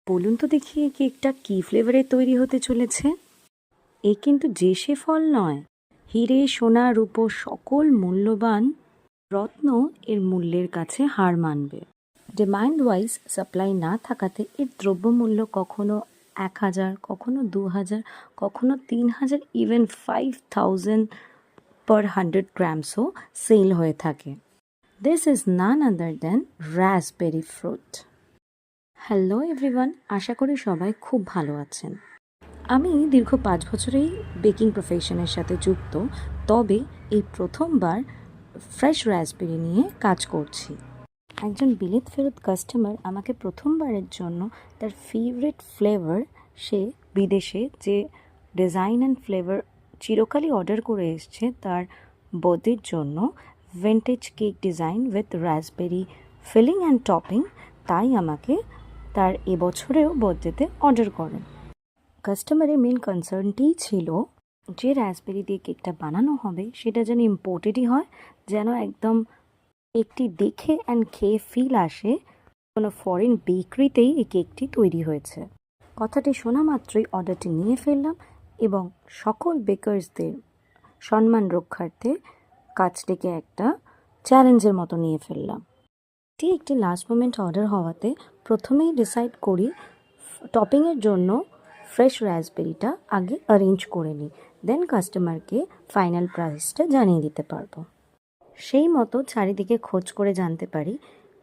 বলুন তো দেখি এই কেকটা কী ফ্লেভারে তৈরি হতে চলেছে? এ কিন্তু যে সে ফল নয়, হিরে সোনা রূপো সকল মূল্যবান রত্ন এর মূল্যের কাছে হার মানবে। ডিমান্ড ওয়াইজ সাপ্লাই না থাকাতে এর দ্রব্যমূল্য কখনো 1,000, কখনো 2,000, কখনো 3,000, ইভেন 5,000 per 100 গ্রামসও সেল হয়ে থাকে। This is none other than raspberry fruit. Hello everyone, আশা করি সবাই খুব ভালো আছেন। আমি দীর্ঘ 5 বছরেই বেকিং প্রফেশনের সাথে যুক্ত, তবে এই প্রথমবার ফ্রেশ রাসবেরি নিয়ে কাজ করছি। একজন বিলেত ফেরত কাস্টমার আমাকে প্রথমবারের জন্য তার ফেভারিট ফ্লেভার, সে বিদেশে যে ডিজাইন অ্যান্ড ফ্লেভার চিরকালই অর্ডার করে এসছে তার বার্থডের জন্য vintage cake design with raspberry filling and topping, তাই আমাকে তার এবছরেও বার্থডেতে অর্ডার করেন। কাস্টমারের মেন কনসার্নটিই ছিল যে রাসবেরি দিয়ে কেকটা বানানো হবে সেটা যেন ইম্পোর্টেডই হয়, যেন একদম কেকটি দেখে অ্যান্ড খেয়ে ফিল আসে কোনো ফরেন বেকারিতেই এই কেকটি তৈরি হয়েছে। কথাটি শোনা মাত্রই অর্ডারটি নিয়ে ফেললাম এবং সকল বেকার্সদের সম্মান রক্ষার্থে কাজটিকে একটা চ্যালেঞ্জের মতো নিয়ে ফেললাম। এটি একটি লাস্ট মোমেন্ট অর্ডার হওয়াতে প্রথমেই ডিসাইড করি টপিংয়ের জন্য ফ্রেশ রাসবেরিটা আগে অ্যারেঞ্জ করে নিই, দেন কাস্টমারকে ফাইনাল প্রাইসটা জানিয়ে দিতে পারবো। সেই মতো চারিদিকে খোঁজ করে জানতে পারি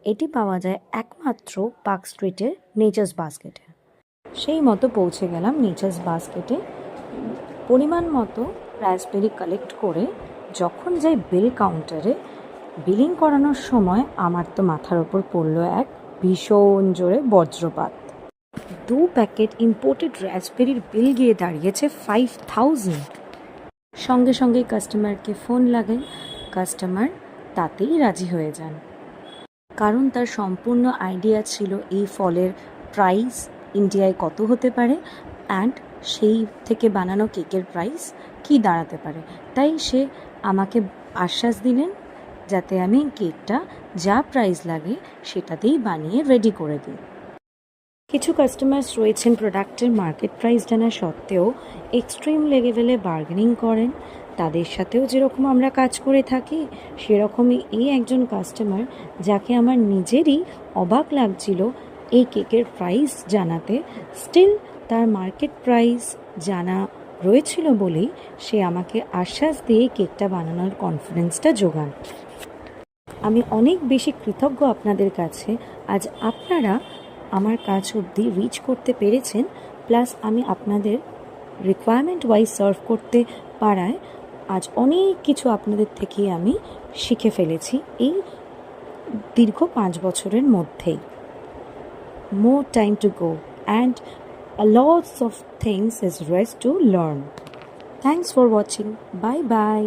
এটি পাওয়া যায় একমাত্র পার্ক স্ট্রিটের নেচার্স বাস্কেটে। সেই মতো পৌঁছে গেলাম নেচার্স বাস্কেটে। পরিমাণ মতো রাসবেরি কালেক্ট করে যখন যাই বিল কাউন্টারে, বিলিং করানোর সময় আমার তো মাথার ওপর পড়লো এক ভীষণ জোরে বজ্রপাত। 2 প্যাকেট ইম্পোর্টেড রাসবেরির বিল গিয়ে দাঁড়িয়েছে 5,000। সঙ্গে সঙ্গে কাস্টমারকে ফোন লাগাই, কাস্টমার তাতেই রাজি হয়ে যান, কারণ তার সম্পূর্ণ আইডিয়া ছিল এই ফলের প্রাইস ইন্ডিয়ায় কত হতে পারে অ্যান্ড সেই থেকে বানানো কেকের প্রাইস কি দাঁড়াতে পারে। তাই সে আমাকে আশ্বাস দিলেন যাতে আমি কেকটা যা প্রাইস লাগে সেটাতেই বানিয়ে রেডি করে দিই। কিছু কাস্টমার্স রয়েছেন প্রোডাক্টের মার্কেট প্রাইস জানা সত্ত্বেও এক্সট্রিম লেভেলে বার্গেনিং করেন, তাদের সাথেও যেরকম আমরা কাজ করে থাকি সেরকমই এই একজন কাস্টমার, যাকে আমার নিজেরই অবাক লাগছিল এই কেকের প্রাইস জানাতে, স্টিল তার মার্কেট প্রাইস জানা রয়েছিল বলেই সে আমাকে আশ্বাস দিয়ে কেকটা বানানোর কনফিডেন্সটা জোগান। আমি অনেক বেশি কৃতজ্ঞ আপনাদের কাছে, আজ আপনারা আমার কাজ অবধি রিচ করতে পেরেছেন, প্লাস আমি আপনাদের রিকোয়ারমেন্ট ওয়াইজ সার্ভ করতে পারায় আজ অনেক কিছু আপনাদের থেকে আমি শিখে ফেলেছি এই দীর্ঘ 5 বছরের মধ্যেই। More time to go and lots of things is rest to learn. Thanks for watching. Bye bye.